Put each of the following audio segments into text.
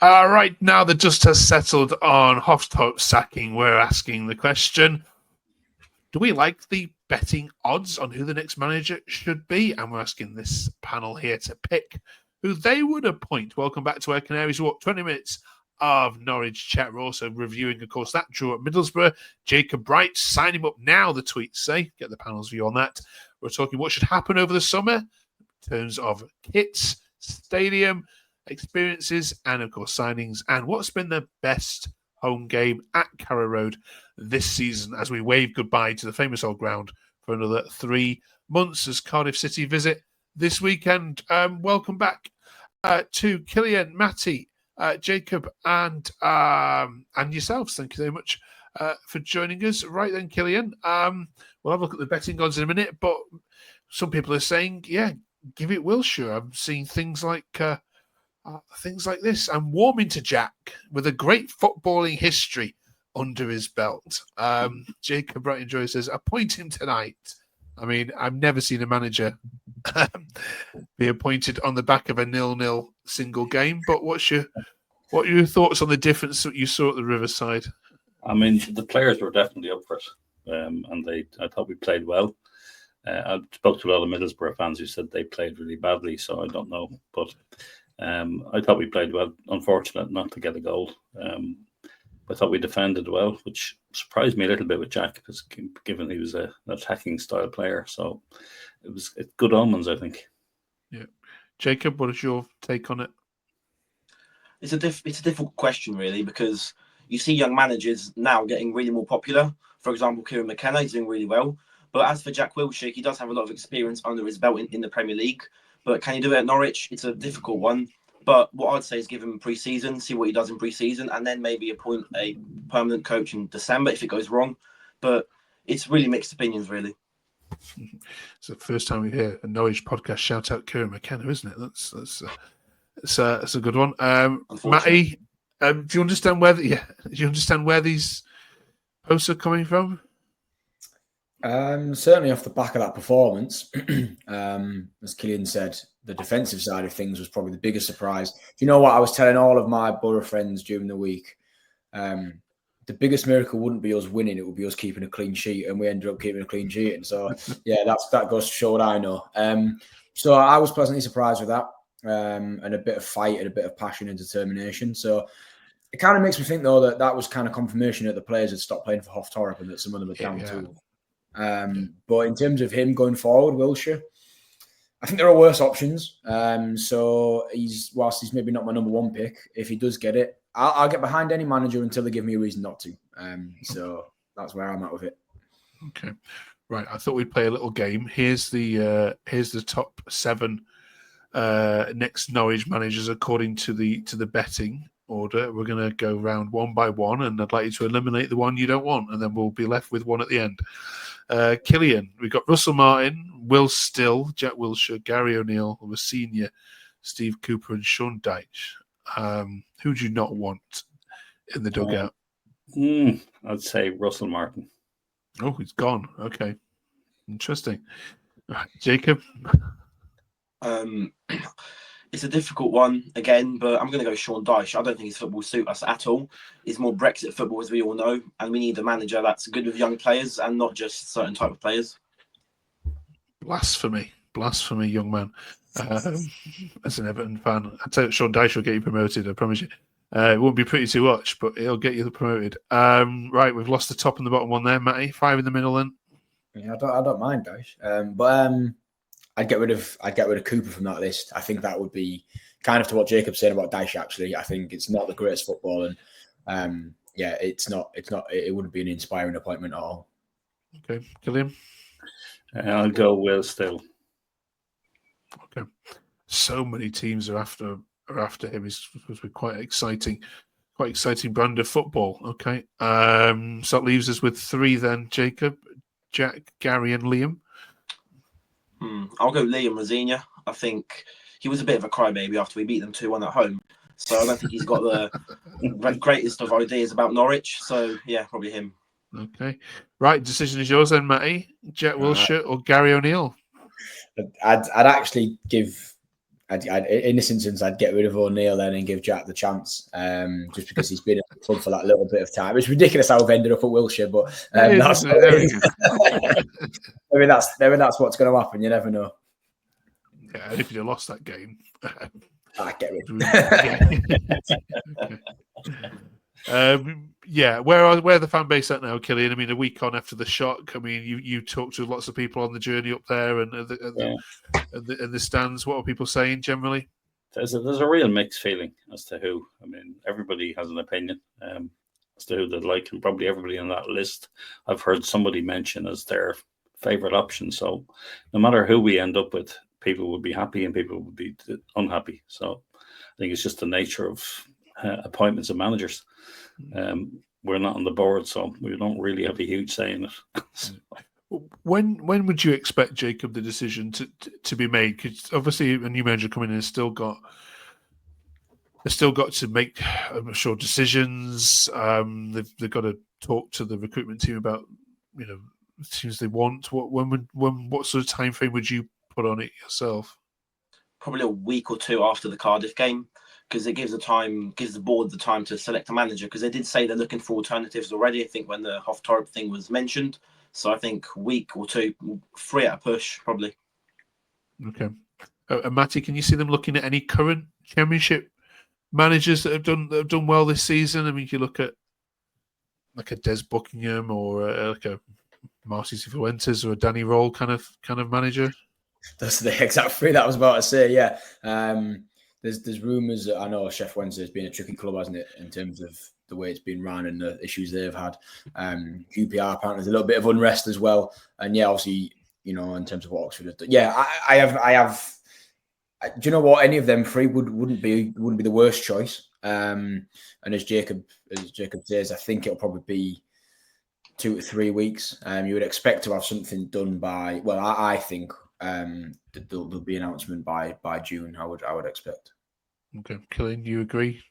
Right now, the dust has settled on Hoftorp's sacking. We're asking the question, do we like the betting odds on who the next manager should be? And we're asking this panel here to pick who they would appoint. Welcome back to our Canaries Walk. 20 minutes of Norwich chat. We're also reviewing, of course, that draw at Middlesbrough. Jacob Bright, sign him up now, the tweets say. Get the panel's view on that. We're talking what should happen over the summer in terms of kits, stadium, experiences, and, of course, signings. And what's been the best home game at Carrow Road this season as we wave goodbye to the famous old ground for another 3 months as Cardiff City visit this weekend. Welcome back to Killian, Matty, Jacob, and yourselves. Thank you very much for joining us. Right then, Killian, we'll have a look at the betting odds in a minute, but some people are saying, yeah, give it Wilshere. I'm seeing things like this. I'm warming to Jack with a great footballing history under his belt. Jacob Brighton-Joy says, appoint him tonight. I mean, I've never seen a manager be appointed on the back of a 0-0 single game. But what are your thoughts on the difference that you saw at the Riverside? I mean, the players were definitely up for it, and I thought we played well. I spoke to a lot of Middlesbrough fans who said they played really badly, so I don't know. But I thought we played well. Unfortunate not to get a goal. I thought we defended well, which surprised me a little bit with Jack, because given he was an attacking style player. So it's good omens, I think. Yeah. Jacob, what is your take on it? It's a difficult question, really, because you see young managers now getting really more popular. For example, Kieran McKenna is doing really well. But as for Jack Wilshere, he does have a lot of experience under his belt in the Premier League. But can he do it at Norwich? It's a difficult one. But what I'd say is give him pre-season, see what he does in pre-season, and then maybe appoint a permanent coach in December if it goes wrong. But it's really mixed opinions, really. It's the first time we hear a Norwich podcast shout out Kieran McKenna, isn't it? That's a good one. Matty, do you understand where these posts are coming from? Certainly off the back of that performance, as Killian said, the defensive side of things was probably the biggest surprise. Do you know what I was telling all of my Boro friends during the week? The biggest miracle wouldn't be us winning; it would be us keeping a clean sheet, and we ended up keeping a clean sheet. And so, yeah, that goes to show what I know. So I was pleasantly surprised with that, and a bit of fight and a bit of passion and determination. So it kind of makes me think, though, that was kind of confirmation that the players had stopped playing for Hoftorp and that some of them are down too. But in terms of him going forward, Wilshere, I think there are worse options. So whilst he's maybe not my number one pick, if he does get it, I'll get behind any manager until they give me a reason not to. So that's where I'm at with it. Okay, right. I thought we'd play a little game. Here's the top 7 next Norwich managers according to the betting order. We're going to go round one by one, and I'd like you to eliminate the one you don't want, and then we'll be left with one at the end. Killian, we've got Russell Martin, Will Still, Jack Wilshere, Gary O'Neill, the senior, Steve Cooper, and Sean Dyche. Who do you not want in the dugout? I'd say Russell Martin. Oh, he's gone. Okay, interesting. Right, Jacob. It's a difficult one again, but I'm going to go Sean Dyche. I don't think his football suits us at all. It's more Brexit football, as we all know, and we need a manager that's good with young players and not just certain type of players. Blasphemy, young man. As an Everton fan, I tell you, Sean Dyche will get you promoted. I promise you. It won't be pretty to watch, but he'll get you promoted. Right, we've lost the top and the bottom one there, Matty. 5 in the middle, then. Yeah, I don't mind Dyche, but I'd get rid of Cooper from that list. I think that would be kind of to what Jacob's saying about Dyche. Actually, I think it's not the greatest football, and it wouldn't be an inspiring appointment at all. Okay, Killian. I'll go Will Still. Okay, so many teams are after him. It's supposed to be quite exciting brand of football. Okay, so that leaves us with 3 then. Jacob, Jack, Gary, and Liam. I'll go Liam Rosenior. I think he was a bit of a crybaby after we beat them 2-1 at home. So I don't think he's got the greatest of ideas about Norwich. So, yeah, probably him. Okay. Right, decision is yours then, Matty. Jack Wilshere or Gary O'Neill? I'd actually give in this instance, I'd get rid of O'Neill then and give Jack the chance, just because he's been at the club for that little bit of time. It's ridiculous how we've ended up at Wilshere, but that's maybe that's what's going to happen. You never know. Yeah, if you'd lost that game, get rid. Where are the fan base at now, Killian? I mean, a week on after the shock. I mean, you talked to lots of people on the journey up there and the stands. What are people saying generally? There's a real mixed feeling as to who. I mean, everybody has an opinion as to who they'd like, and probably everybody on that list I've heard somebody mention as their favourite option. So no matter who we end up with, people would be happy and people would be unhappy. So I think it's just the nature of appointments of managers. We're not on the board, so we don't really have a huge say in it. When would you expect, Jacob, the decision to be made? Because obviously a new manager coming in has still got to make, I'm sure, decisions. They've got to talk to the recruitment team about teams they want. What sort of time frame would you put on it yourself? Probably a week or two after the Cardiff game, because it gives the board the time to select a manager, because they did say they're looking for alternatives already, I think, when the Hoftorp thing was mentioned. So I think a week or two, 3 at a push, probably. Okay. Matty, can you see them looking at any current Championship managers that have done well this season? I mean, if you look at like a Des Buckingham or like a Marcy Cifuentes or a Danny Roll kind of manager. That's the exact 3 that I was about to say. Yeah. There's rumours that, I know Chef Wednesday has been a tricky club, hasn't it, in terms of the way it's been run and the issues they've had. QPR apparently there's a little bit of unrest as well. And yeah, obviously, in terms of what Oxford has done. Yeah, I have. Do you know what? Any of them 3 wouldn't be the worst choice. And as Jacob says, I think it'll probably be 2 to 3 weeks. You would expect to have something done by. Well, I think there'll be an announcement by June. I would expect. Okay, Killian, you agree?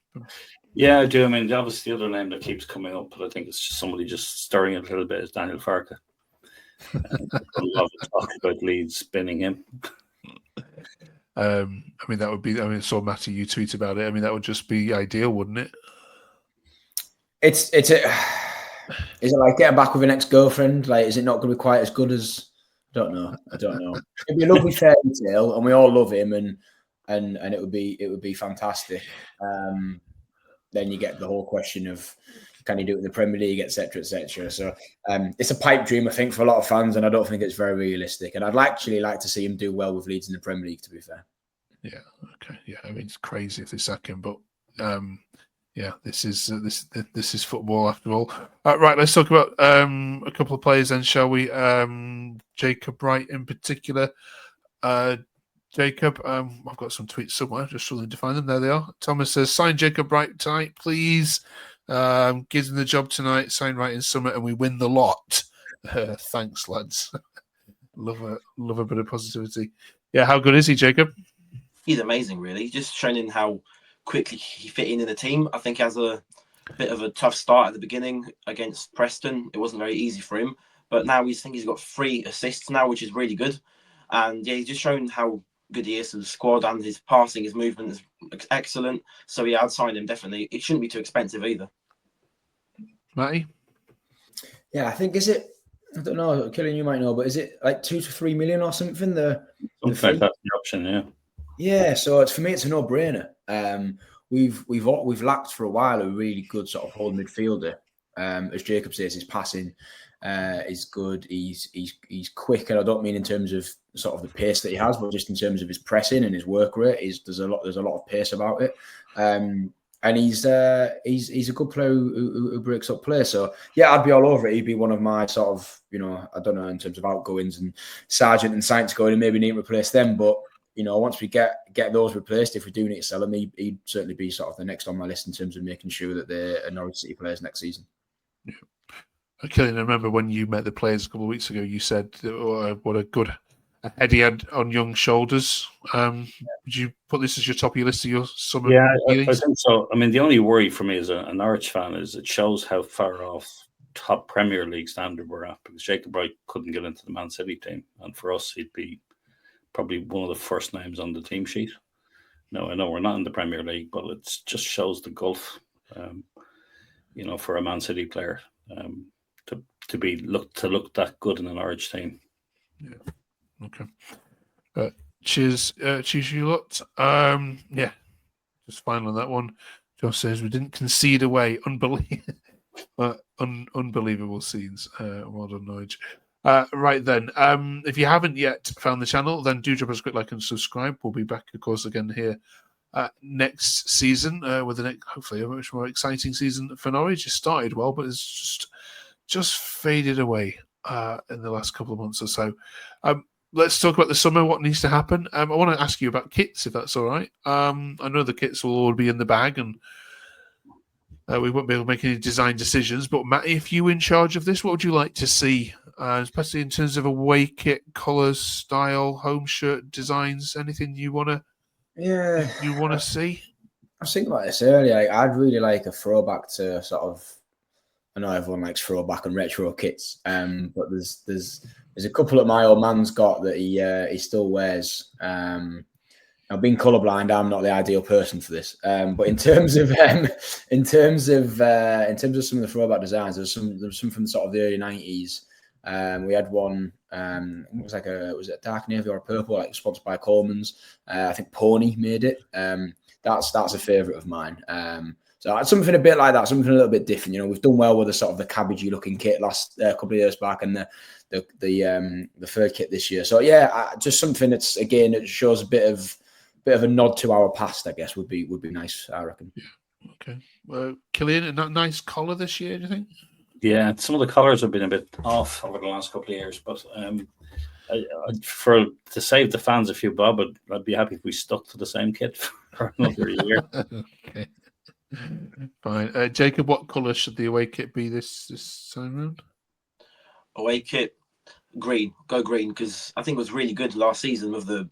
Yeah, I do. I mean, obviously the other name that keeps coming up, but I think it's just somebody just stirring it a little bit, is Daniel Farke. A lot of talk about Leeds spinning him. I mean, that would be. I mean, I saw Matty, you tweet about it. I mean, that would just be ideal, wouldn't it? Is it like getting back with an ex-girlfriend? Like, is it not going to be quite as good as? I don't know. It'd be a lovely fairy tale, and we all love him, and it would be fantastic. Then you get the whole question of, can he do it in the Premier League, etc., etc. So it's a pipe dream, I think, for a lot of fans, and I don't think it's very realistic. And I'd actually like to see him do well with Leeds in the Premier League, to be fair. Yeah. Okay. Yeah. I mean, it's crazy if they sack him, but yeah, this is football after all. Right. Let's talk about a couple of players then, shall we? Jacob Wright in particular. Jacob, I've got some tweets somewhere, just struggling to find them. There they are. Thomas says, sign Jacob Wright tonight, please. Gives him the job tonight, sign Wright in summer, and we win the lot. Thanks, lads. Love a bit of positivity. Yeah, how good is he, Jacob? He's amazing, really. He's just showing how quickly he fit in the team. I think he has a bit of a tough start at the beginning against Preston. It wasn't very easy for him, but now he's got 3 assists now, which is really good. And yeah, he's just shown how good he is to the squad, and his passing, his movement is excellent. So yeah, I'd sign him definitely. It shouldn't be too expensive either. Matty? Yeah, I think, is it, I don't know, Killian, you might know, but is it like 2 to 3 million or something? Something like that's the option, yeah. Yeah, so for me, it's a no-brainer. We've lacked for a while a really good sort of whole midfielder. As Jacob says, his passing is good. He's quick, and I don't mean in terms of sort of the pace that he has, but just in terms of his pressing and his work rate. There's a lot of pace about it. And he's a good player who breaks up play. So yeah, I'd be all over it. He'd be one of my sort of, I don't know, in terms of outgoings, and Sargent and Sainz going, and maybe need to replace them. But once we get those replaced, if we do need to sell him, he'd certainly be sort of the next on my list in terms of making sure that they're Norwich City players next season. Yeah. Okay, and I remember when you met the players a couple of weeks ago, you said what a good head he had on young shoulders. Would you put this as your top of your list of your summer? Yeah, I think so. I mean, the only worry for me as a Norwich fan is it shows how far off top Premier League standard we're at, because Jacob Wright couldn't get into the Man City team, and for us, he'd be probably one of the first names on the team sheet. No, I know we're not in the Premier League, but it just shows the gulf, for a Man City player to look that good in an Norwich team. Yeah. Okay. Cheers you lot. Yeah. Just final on that one. Josh says we didn't concede away. Unbelievable scenes. Well done, Norwich. Right then, if you haven't yet found the channel, then do drop us a quick like and subscribe. We'll be back, of course, again here next season with hopefully a much more exciting season for Norwich. It started well, but it's just faded away in the last couple of months or so. Let's talk about the summer, what needs to happen. I want to ask you about kits, if that's all right. I know the kits will all be in the bag and we won't be able to make any design decisions, but Matty, if you were in charge of this, what would you like to see, especially in terms of away kit, colours, style, home shirt designs, anything you want to see? I was thinking about this earlier. I'd really like a throwback to sort of, I know everyone likes throwback and retro kits, but there's a couple that my old man's got that he still wears. Now, being colourblind, I'm not the ideal person for this. But in terms of some of the throwback designs, there's some from sort of the early '90s. We had one. It was was it a dark navy or a purple, like sponsored by Coleman's. I think Pony made it. That's a favourite of mine. So something a bit like that, something a little bit different. We've done well with the sort of the cabbagey looking kit last couple of years back, and the third kit this year. So yeah, just something that's again it shows a bit of a nod to our past, I guess, would be nice, I reckon. Yeah. Okay. Well, Killian, a nice collar this year, do you think? Yeah, some of the colours have been a bit off over the last couple of years, but to save the fans a few bob, I'd be happy if we stuck to the same kit for another year. Okay. Fine. Jacob, what colour should the away kit be this time round? Away kit, green. Go green, because I think it was really good last season with the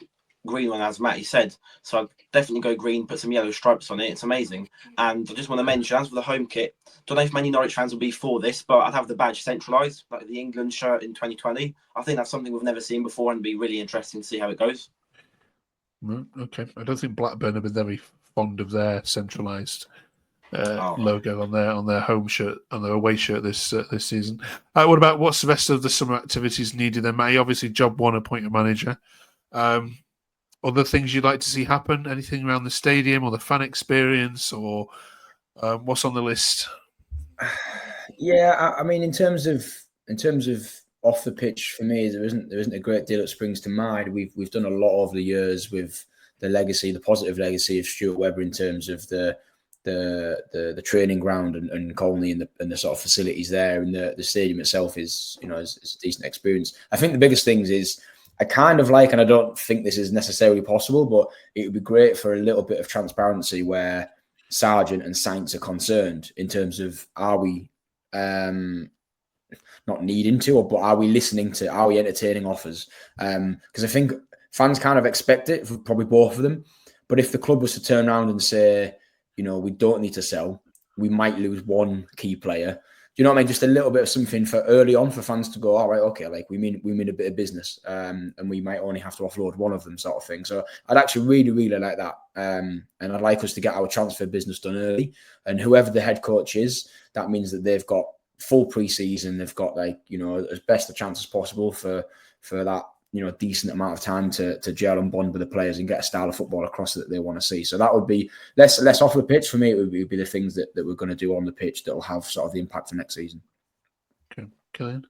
green one, as Matty said. So I'd definitely go green, put some yellow stripes on it. It's amazing. And I just want to mention, as for the home kit, don't know if many Norwich fans will be for this, but I'd have the badge centralised, like the England shirt in 2020. I think that's something we've never seen before and be really interesting to see how it goes. Okay. I don't think Blackburn have been very fond of their centralised logo on their home shirt, on their away shirt this season. What's the rest of the summer activities needed then, Matty? Obviously, job one, appoint a manager. Other things you'd like to see happen? Anything around the stadium or the fan experience, or what's on the list? Yeah, I mean, in terms of off the pitch, for me, there isn't a great deal that springs to mind. We've done a lot over the years with the positive legacy of Stuart Webber in terms of the training ground and Colney and the sort of facilities there, and the stadium itself is a decent experience. I think the biggest things is I kind of like, and I don't think this is necessarily possible, but it would be great for a little bit of transparency where Sargent and Saints are concerned in terms of, are we not needing to, but are we listening to, are we entertaining offers? Because I think fans kind of expect it for probably both of them. But if the club was to turn around and say, we don't need to sell, we might lose one key player. Do you know what I mean? Just a little bit of something for early on for fans to go, all right, okay, like we mean a bit of business, and we might only have to offload one of them, sort of thing. So I'd actually really, really like that, and I'd like us to get our transfer business done early. And whoever the head coach is, that means that they've got full pre-season, they've got as best a chance as possible for that decent amount of time to gel and bond with the players and get a style of football across that they want to see. So that would be less off the pitch for me. It would be the things that we're going to do on the pitch that will have sort of the impact for next season. Okay, Killian?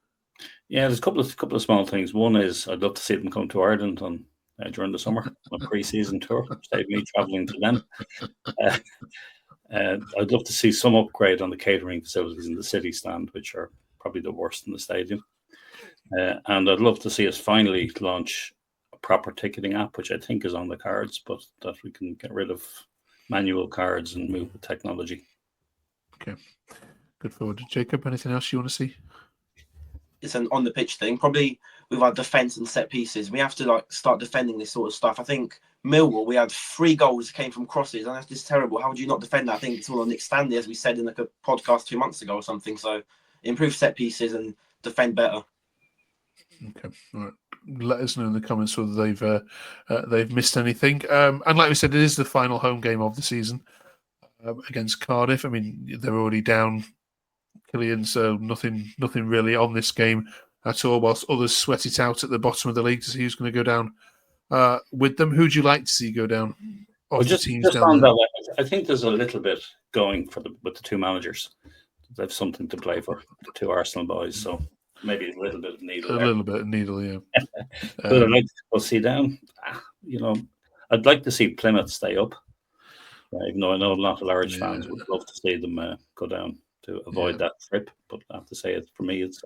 Yeah, there's a couple of small things. One is I'd love to see them come to Ireland during the summer on a pre-season tour. Save me travelling to them. I'd love to see some upgrade on the catering facilities in the city stand, which are probably the worst in the stadium. And I'd love to see us finally launch a proper ticketing app, which I think is on the cards, but that we can get rid of manual cards and move with technology. Okay. Good forward. Jacob, anything else you want to see? It's an on the pitch thing. Probably with our defence and set pieces, we have to start defending this sort of stuff. I think Millwall, we had 3 goals that came from crosses, and that's just terrible. How would you not defend that? I think it's all on Nick Stanley, as we said in a podcast 2 months ago or something. So improve set pieces and defend better. Okay, all right. let us know in the comments whether they've missed anything. And like we said, it is the final home game of the season against Cardiff. I mean, they're already down, Killian, so nothing really on this game at all, whilst others sweat it out at the bottom of the league to see who's going to go down with them. Who'd you like to see go down? Well, just on that way, I think there's a little bit going with the two managers. They have something to play for, the two Arsenal boys, so maybe a little bit of needle. Little bit of needle, yeah. But I'd like to go see down. I'd like to see Plymouth stay up, even though I know a lot of Irish fans would love to see them go down to avoid that trip. But I have to say, for me, it's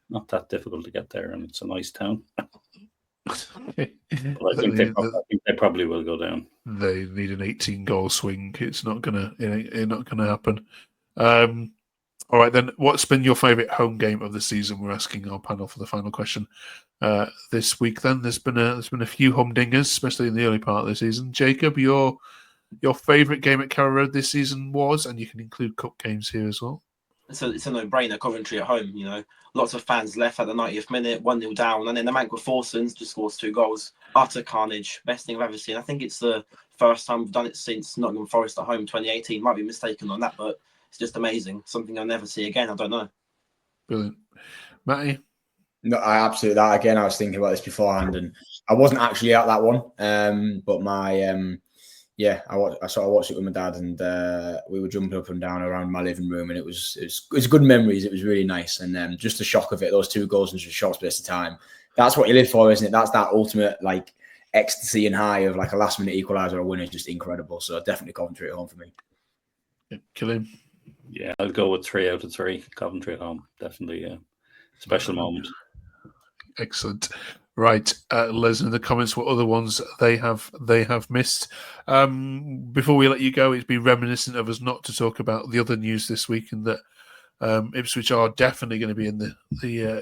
not that difficult to get there, and it's a nice town. But I think they probably will go down. They need an 18-goal swing. It's not gonna happen. All right, then. What's been your favourite home game of the season? We're asking our panel for the final question this week. Then there's been a few humdingers, especially in the early part of the season. Jacob, your favourite game at Carrow Road this season was, and you can include cup games here as well. It's a no-brainer. Coventry at home, lots of fans left at the 90th minute, 1-0 down, and then the Mank with Forsons just scores 2 goals. Utter carnage, best thing I've ever seen. I think it's the first time we've done it since Nottingham Forest at home 2018. Might be mistaken on that, but it's just amazing. Something I'll never see again. I don't know. Brilliant, Matty. No, I absolutely that again. I was thinking about this beforehand, and I wasn't actually at that one. But my I sort of watched it with my dad, and we were jumping up and down around my living room, and it was good memories. It was really nice, and just the shock of it, those 2 goals in just a short space of time. That's what you live for, isn't it? That's that ultimate ecstasy and high of a last minute equaliser or winner is just incredible. So definitely Coventry at home for me. Yeah, Killian. Yeah, I'll go with 3 out of 3. Coventry at home, definitely a special moment. Excellent. Right, let us know in the comments what other ones they have missed. Before we let you go, it's been reminiscent of us not to talk about the other news this week, and that Ipswich are definitely going to be in the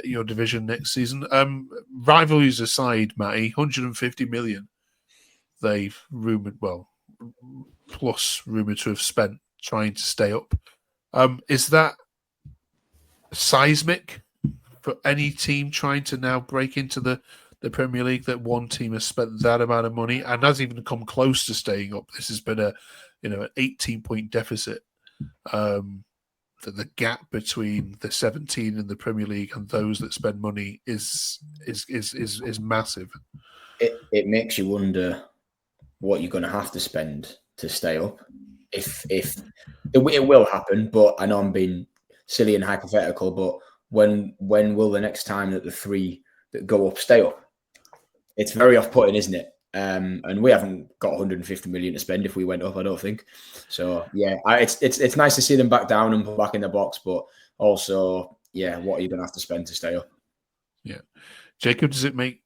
your division next season. Rivalries aside, Matty, 150 million they've rumoured to have spent trying to stay up. Is that seismic for any team trying to now break into the Premier League, that one team has spent that amount of money and hasn't even come close to staying up? This has been an 18-point deficit. The gap between the 17 in the Premier League and those that spend money is massive. It makes you wonder what you're going to have to spend to stay up. If it will happen, but I know I'm being silly and hypothetical, but when will the next time that the 3 that go up stay up? It's very off-putting, isn't it? And we haven't got 150 million to spend if we went up, I don't think. So yeah, it's nice to see them back down and put back in the box, but also, yeah, what are you going to have to spend to stay up? Yeah, Jacob, does it make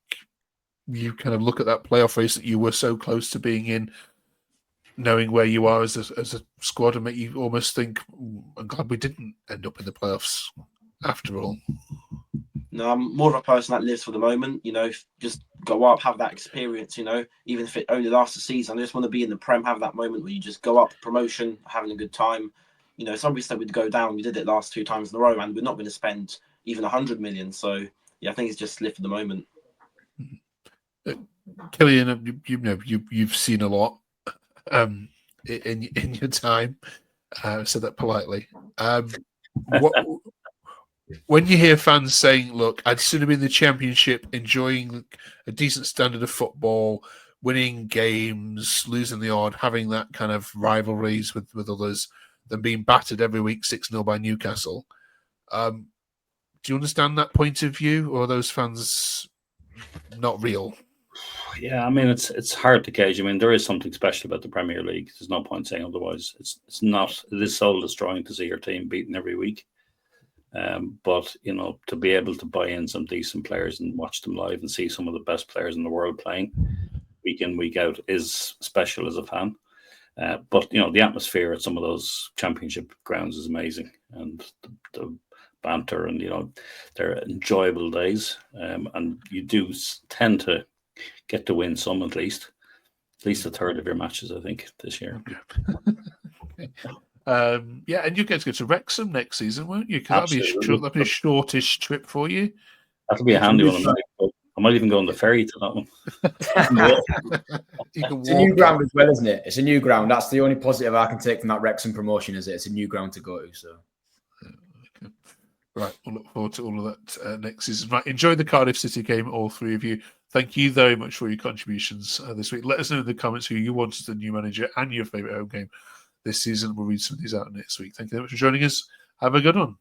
you kind of look at that playoff race that you were so close to being in, knowing where you are as a squad, and make you almost think, I'm glad we didn't end up in the playoffs after all? No, I'm more of a person that lives for the moment, just go up, have that experience, even if it only lasts a season. I just want to be in the Prem, have that moment where you just go up, promotion, having a good time. Somebody said we'd go down. We did it last 2 times in a row, and we're not going to spend even 100 million. So, yeah, I think it's just live for the moment. Killian, you've seen a lot in your time. I said that politely. When you hear fans saying, look, I'd sooner be in the Championship, enjoying a decent standard of football, winning games, losing the odd, having that kind of rivalries with others, than being battered every week 6-0 by Newcastle. Do you understand that point of view, or are those fans not real? Yeah, I mean, it's hard to gauge. I mean, there is something special about the Premier League. There's no point saying otherwise. It is soul destroying to see your team beaten every week. But to be able to buy in some decent players and watch them live and see some of the best players in the world playing week in, week out is special as a fan. But the atmosphere at some of those Championship grounds is amazing, and the banter, and they're enjoyable days. And you do tend to get to win some, at least a third of your matches, I think, this year. Okay. And you guys go to Wrexham next season, won't you? Because that'll be a shortish trip for you. That'll be a handy one. I might even go on the ferry to that one. You can It's a new walk. ground as well, isn't it? It's a new ground. That's the only positive I can take from that Wrexham promotion, is it's a new ground to go to. So, Right, we'll look forward to all of that next season. Right, enjoy the Cardiff City game, all three of you. Thank you very much for your contributions this week. Let us know in the comments who you want as the new manager and your favourite home game this season. We'll read some of these out next week. Thank you very much for joining us. Have a good one.